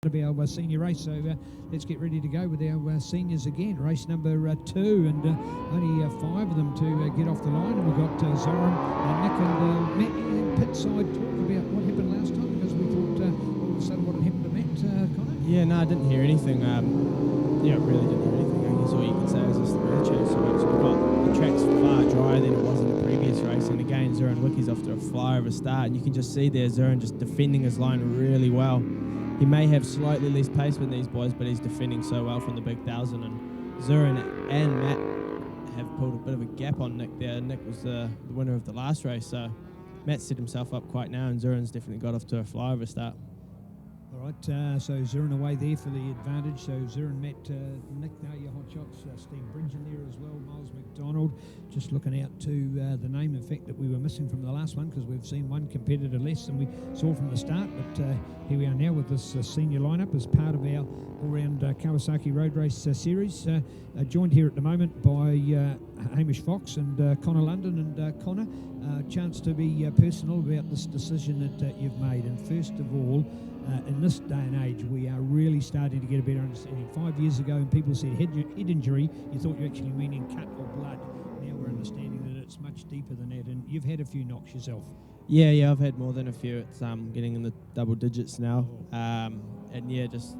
Of our senior race, so let's get ready to go with our seniors again. Race number 2, and only 5 of them to get off the line. And we've got Zoran, Nick, and Matt. Pit side talk about what happened last time, because we thought all of a sudden what had happened to Matt, Connor. Yeah, no, I didn't hear anything. Yeah, I really didn't hear anything. I guess all you can say is just the weather change. So we've got the track's far drier than it was in the previous race, and again, Zoran Wickie's off to a flyer of a start, and you can just see there Zoran just defending his line really well. He may have slightly less pace with these boys, but he's defending so well from the big 1,000. And Zoran and Matt have pulled a bit of a gap on Nick there. Nick was the winner of the last race, so Matt set himself up quite now, and Zoran's definitely got off to a flyer of a start. All right, so Zoran away there for the advantage. So Zoran, Matt, Nick, now your hot shots. Steve Bridge in there as well, Miles McDonald. Just looking out to the name, in fact, that we were missing from the last one, because we've seen one competitor less than we saw from the start. But here we are now with this senior lineup as part of our all-round Kawasaki road race series. Joined here at the moment by Hamish Fox and Connor London. And Connor, chance to be personal about this decision that you've made. And first of all, in this day and age, we are really starting to get a better understanding. 5 years ago, when people said head injury, you thought you actually meaning cut or blood. Now we're understanding that it's much deeper than that, and you've had a few knocks yourself. Yeah, I've had more than a few. It's getting in the double digits now, and yeah, just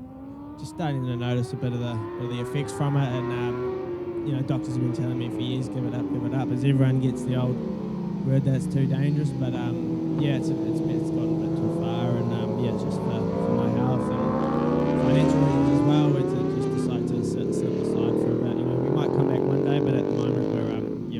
starting to notice a bit of the effects from it. And doctors have been telling me for years, give it up, as everyone gets the old word that it's too dangerous. But yeah, it's gotten a bit too far, and yeah, it's just for my health and financial reasons as well. We just decide to sit aside for a bit. We might come back one day, but at the moment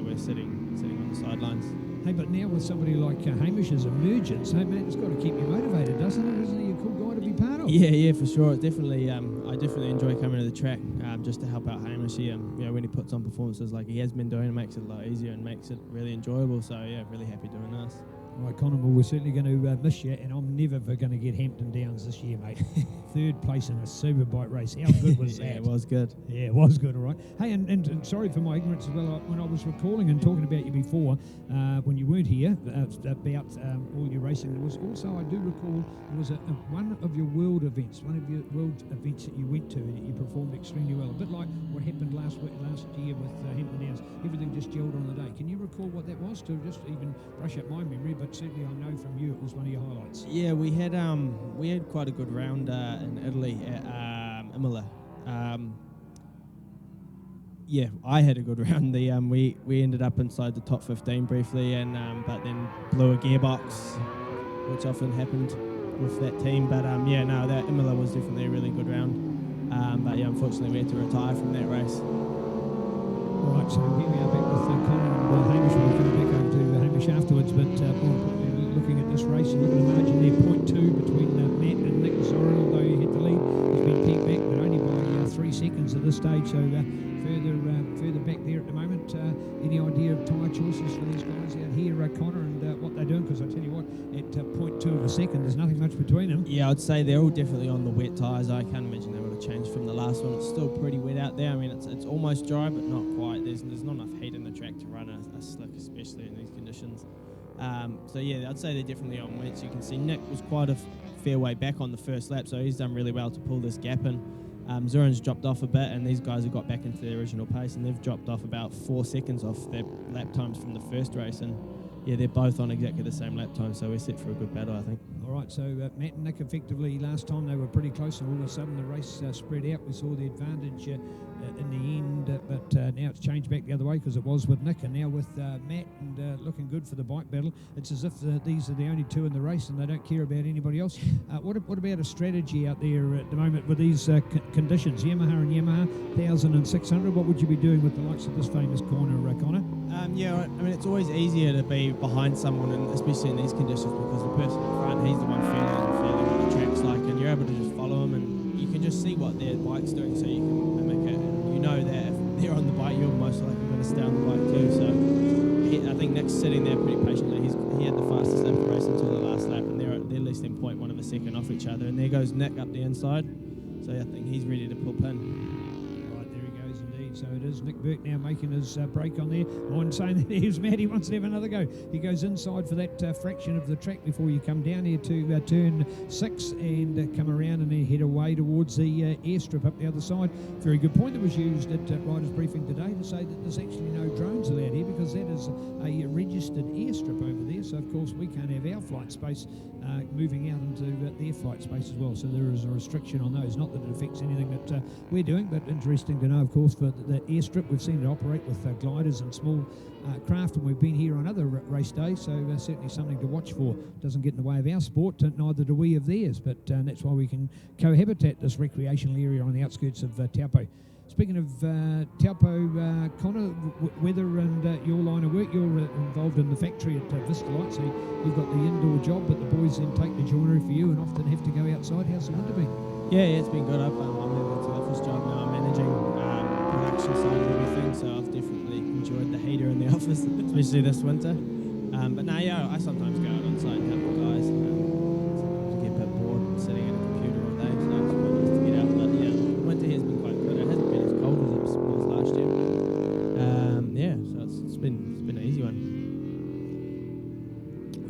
we're sitting on the sidelines. Hey, but now with somebody like Hamish's emergence, hey man, it's got to keep you motivated, doesn't it? Isn't he a cool guy to be part of? Yeah, for sure. It's definitely, I definitely enjoy coming to the track just to help out Hamish. He, when he puts on performances like he has been doing, it makes it a lot easier and makes it really enjoyable. So yeah, really happy doing this. Right, Connor, well, we're certainly going to miss you, and I'm never going to get Hampton Downs this year, mate. 3rd place in a Superbike race. How good was that? Yeah, it was good. Yeah, it was good, all right. Hey, and sorry for my ignorance as well. When I was recalling and talking about you before, when you weren't here, about all your racing, there was also, I do recall, there was one of your world events that you went to, that you performed extremely well. A bit like what happened last year with Hampton Downs. Everything just gelled on the day. Can you recall what that was, to just even brush up my memory? But certainly I know from you it was one of your highlights. Yeah, we had quite a good round in Italy at Imola. Yeah, I had a good round. We ended up inside the top 15 briefly, and but then blew a gearbox, which often happened with that team. But that Imola was definitely a really good round. But yeah, unfortunately we had to retire from that race. All right, so here we are back with Connor and Hamish. We'll come back over to Hamish afterwards, but more importantly, looking at this race, and look at the margin there, 0.2 between Matt and Nick Zoran, although he had the lead. He's been pegged back, but only by 3 seconds at this stage, so further back there at the moment. Any idea of tyre choices for these guys out here, Connor, and what they're doing? Because I tell you what, at 0.2 of a second, there's nothing much between them. Yeah, I'd say they're all definitely on the wet tyres. I can't imagine they would have changed from the last one. It's still pretty wet out there. I mean, it's almost dry, but not quite. There's not enough heat in the track to run a slick, especially in these conditions. So yeah, I'd say they're definitely on wets. You can see Nick was quite a fair way back on the first lap, so he's done really well to pull this gap in. Zoran's dropped off a bit, and these guys have got back into their original pace, and they've dropped off about 4 seconds off their lap times from the first race, and yeah, they're both on exactly the same lap time, so we're set for a good battle, I think. All right, so Matt and Nick, effectively last time they were pretty close, and all of a sudden the race spread out. We saw the advantage in the end, but now it's changed back the other way, because it was with Nick and now with Matt, and looking good for the bike battle. It's as if these are the only two in the race and they don't care about anybody else. What about a strategy out there at the moment with these conditions? Yamaha and Yamaha, 1,000 and 600, what would you be doing with the likes of this famous corner, Connor? Yeah, I mean, it's always easier to be behind someone, and especially in these conditions, because the person in front, he's the one feeling what the track's like, and you're able to just follow him, and you can just see what their bike's doing, so you can mimic it, and you know that if they're on the bike, you're most likely going to stay on the bike too. So I think Nick's sitting there pretty patiently. He had the fastest lap of the race until the last lap, and they're less than 0.1 of a second off each other, and there goes Nick up the inside, so I think he's ready to pull pin. Right, there he goes indeed. indeed. So it is Nick Burke now making his break on there. I'm saying that he's mad. He wants to have another go. He goes inside for that fraction of the track before you come down here to turn 6 and come around and then head away towards the airstrip up the other side. Very good point that was used at Riders Briefing today to say that there's actually no drones allowed here because that is a registered airstrip over there. So of course we can't have our flight space moving out into their flight space as well. So there is a restriction on those. Not that it affects anything that we're doing, but interesting to know, of course, for the airstrip. We've seen it operate with gliders and small craft, and we've been here on other race days, so certainly something to watch for. Doesn't get in the way of our sport, neither do we of theirs, but that's why we can cohabitate this recreational area on the outskirts of Taupo. Speaking of Taupo, Connor, weather and your line of work, you're involved in the factory at Vista Light, so you've got the indoor job, but the boys then take the joinery for you and often have to go outside. How's the winter been? Yeah, it's been good. I'm moving to the office job now. I'm managing production side of everything, so I've definitely enjoyed the heater in the office, especially this winter. But no, yeah, I sometimes go out on site and help the guys. Sometimes I get a bit bored sitting at a computer all day, so it's quite nice to get out. But yeah, the winter has been quite good. It hasn't been as cold as it was last year. Yeah, so it's been an easy one.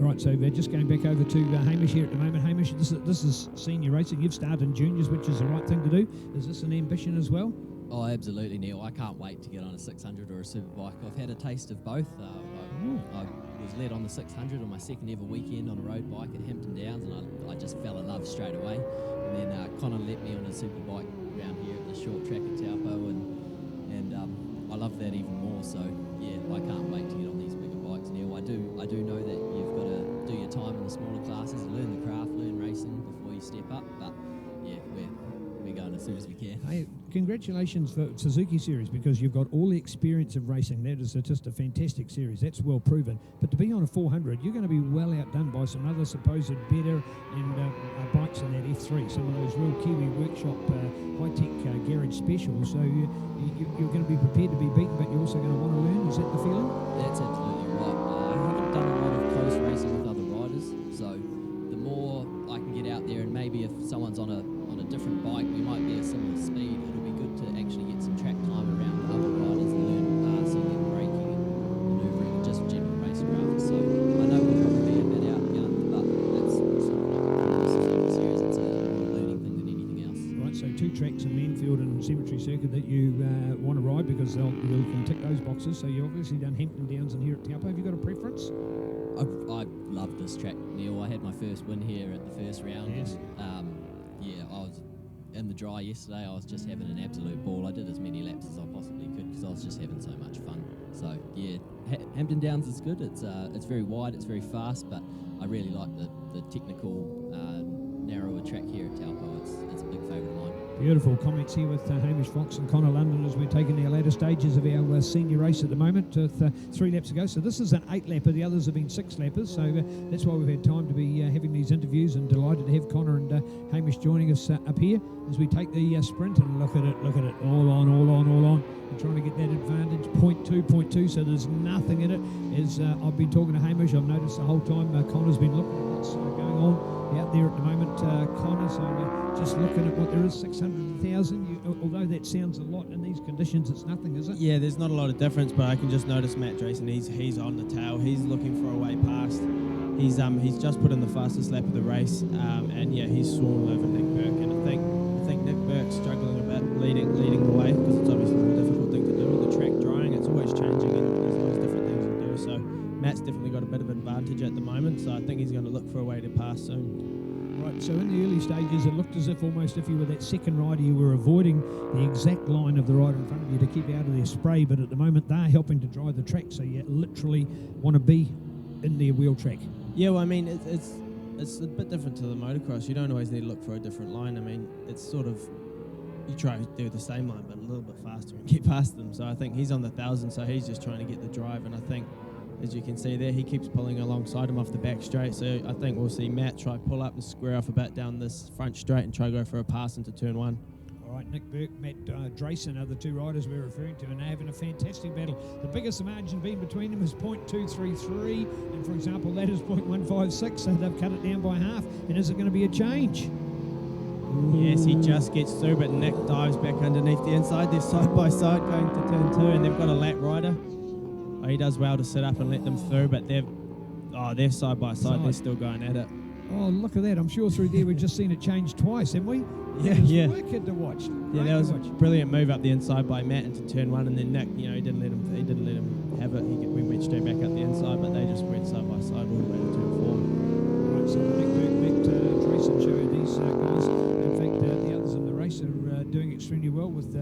All right, so just going back over to Hamish here at the moment. Hamish, this is senior racing. You've started in juniors, which is the right thing to do. Is this an ambition as well? Oh, absolutely, Neil. I can't wait to get on a 600 or a superbike. I've had a taste of both. I was led on the 600 on my second ever weekend on a road bike at Hampton Downs, and I just fell in love straight away. And then Connor let me on a superbike around here at the short track at Taupo, and I love that even more. So yeah, I can't wait to get on these bigger bikes, Neil. I do know that you've got to do your time in the smaller classes, learn the craft, learn racing before you step up. But yeah, we're going as soon as we can. Hey, congratulations for Suzuki Series, because you've got all the experience of racing. That is just a fantastic series. That's well proven. But to be on a 400, you're going to be well outdone by some other supposed better and bikes in that F3, some of those real Kiwi workshop high-tech garage specials. So you're going to be prepared to be beaten, but you're also going to want to learn. Is that the feeling? That's absolutely right. I haven't done a lot of close racing with other riders, so the more I can get out there, and maybe if someone's on a different bike, we might be a similar speed. It'll be good to actually get some track time around the other riders and learn passing and braking and manoeuvring and just general racecraft. So I know we'll probably be a bit outgunned, but that's sort of like series. It's a more learning thing than anything else. Right, so 2 tracks in Manfield and Cemetery Circuit that you want to ride, because you can tick those boxes. So you've obviously done Hampton Downs and here at Taupo. Have you got a preference? I love this track, Neil. I had my first win here at the first round. Yes. Yeah, I was in the dry yesterday. I was just having an absolute ball. I did as many laps as I possibly could because I was just having so much fun. So yeah, Hampton Downs is good. It's very wide, it's very fast, but I really like the technical narrower track here at Taupo. It's a big favourite of mine. Beautiful comments here with Hamish Fox and Connor London as we're taking our later stages of our senior race at the moment with 3 laps ago. So this is an 8-lapper, the others have been 6-lappers, so that's why we've had time to be having these interviews, and delighted to have Connor and Hamish joining us up here as we take the sprint. And look at it, all on. We're trying to get that advantage, 0.2, so there's nothing in it. As I've been talking to Hamish, I've noticed the whole time Connor's been looking at what's going on out there at the moment, Connor, so just looking at what there is, 600,000, although that sounds a lot in these conditions, it's nothing, is it? Yeah, there's not a lot of difference, but I can just notice Matt Drayson, he's on the tail, he's looking for a way past. He's just put in the fastest lap of the race, and yeah, he's swarmed over Nick Burke, and I think Nick Burke's struggling a bit leading the way, because it's obviously a difficult thing to do with the track drying. It's always changing, and there's always different things to do. So Matt's definitely got a bit of advantage at the moment, so I think he's going to look for a way to pass soon. Right, so in the early stages, it looked as if almost if you were that second rider, you were avoiding the exact line of the rider in front of you to keep out of their spray, but at the moment they're helping to drive the track, so you literally want to be in their wheel track. Yeah, well, I mean, it's a bit different to the motocross. You don't always need to look for a different line. I mean, it's sort of, you try to do the same line, but a little bit faster and get past them. So I think he's on the 1,000, so he's just trying to get the drive, and I think, as you can see there, he keeps pulling alongside him off the back straight. So I think we'll see Matt try pull up and square off a bit down this front straight and try to go for a pass into turn 1. All right, Nick Burke, Matt Drayson are the 2 riders we're referring to, and they're having a fantastic battle. The biggest margin being between them is 0.233, and for example, that is 0.156, so they've cut it down by half. And is it going to be a change? Yes, he just gets through, but Nick dives back underneath the inside. They're side by side going to turn 2, and they've got a lap rider. Oh, he does well to sit up and let them through, but they're side by side. They're still going at it. Oh, look at that. I'm sure through there we've just seen it change twice, haven't we? Yeah. Wicked to watch. Yeah, that was a brilliant move up the inside by Matt into turn 1, and then Nick, he didn't let him have it. We went straight back up the inside, but they just went side by side all the way to turn 4. Right, so the Nick Bergbeck racing show, these guys, in fact, the others in the race are doing extremely well with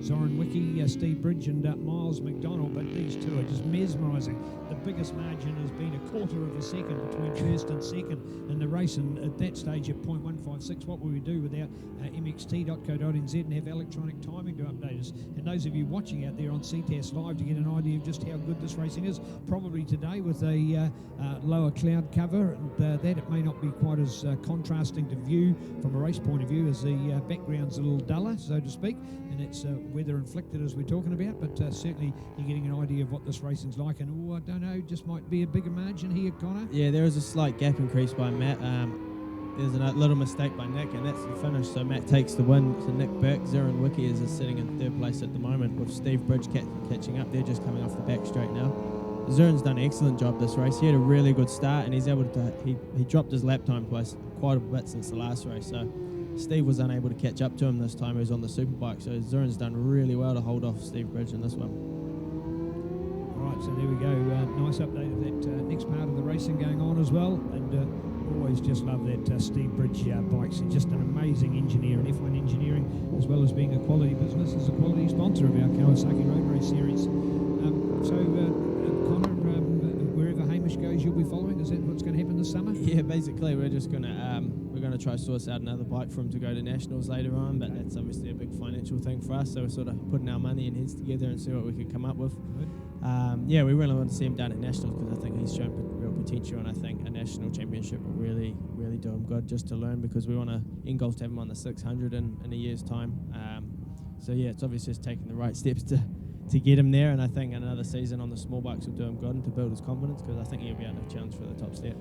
Zoran Wicki, Steve Bridge and Miles McDonald, but these two are just mesmerising. The biggest margin has been a quarter of a second between first and second in the race, and at that stage at 0.156, what will we do without mxt.co.nz and have electronic timing to update us? And those of you watching out there on Ctas Live to get an idea of just how good this racing is, probably today with a lower cloud cover, and that it may not be quite as contrasting to view from a race point of view as the background's a little duller, so to speak, and it's weather inflicted as we're talking about, but certainly you're getting an idea of what this racing's like, and I don't know, just might be a bigger margin here, Connor. Yeah, there is a slight gap increase by Matt. There's a little mistake by Nick, and that's the finish, so Matt takes the win to Nick Burke. Zoran Wicki is sitting in 3rd place at the moment, with Steve Bridge catching up. They're just coming off the back straight now. Zoran's done an excellent job this race. He had a really good start, and he's able to. He dropped his lap time twice quite a bit since the last race, so Steve was unable to catch up to him this time. He was on the superbike, so Zoran's done really well to hold off Steve Bridge in this one. Right, so there we go. Nice update of that next part of the racing going on as well, and always just love that Steve Bridge bikes. He's just an amazing engineer, and F1 engineering, as well as being a quality business, is a quality sponsor of our Kawasaki Road Race series. Connor, wherever Hamish goes, you'll be following. Is that what's going to happen this summer? Yeah, basically we're just gonna try to source out another bike for him to go to nationals later on, but that's obviously a big financial thing for us, so we're sort of putting our money and heads together and see what we can come up with. Yeah, we really want to see him down at nationals because I think he's shown real potential, and I think a national championship will really do him good just to learn, because we want to end goal to have him on the 600 in a year's time. So yeah, it's obviously just taking the right steps to get him there, and I think another season on the small bikes will do him good and to build his confidence, because I think he'll be able to challenge for the top step.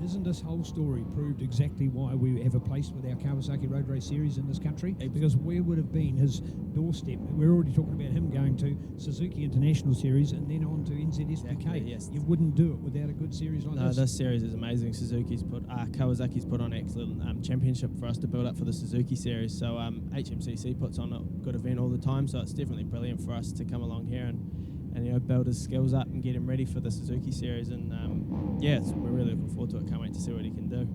Isn't this whole story proved exactly why we have a place with our Kawasaki Road Race series in this country? Because where would have been his doorstep? We're already talking about him going to Suzuki International Series and then on to NZSPK. Exactly, yes. You wouldn't do it without a good series like this. No, this series is amazing. Kawasaki's put on an excellent championship for us to build up for the Suzuki series. So HMCC puts on a good event all the time, so it's definitely brilliant for us to come along here and build his skills up and get him ready for the Suzuki series. And yeah, we're really looking forward to it. Can't wait to see what he can do.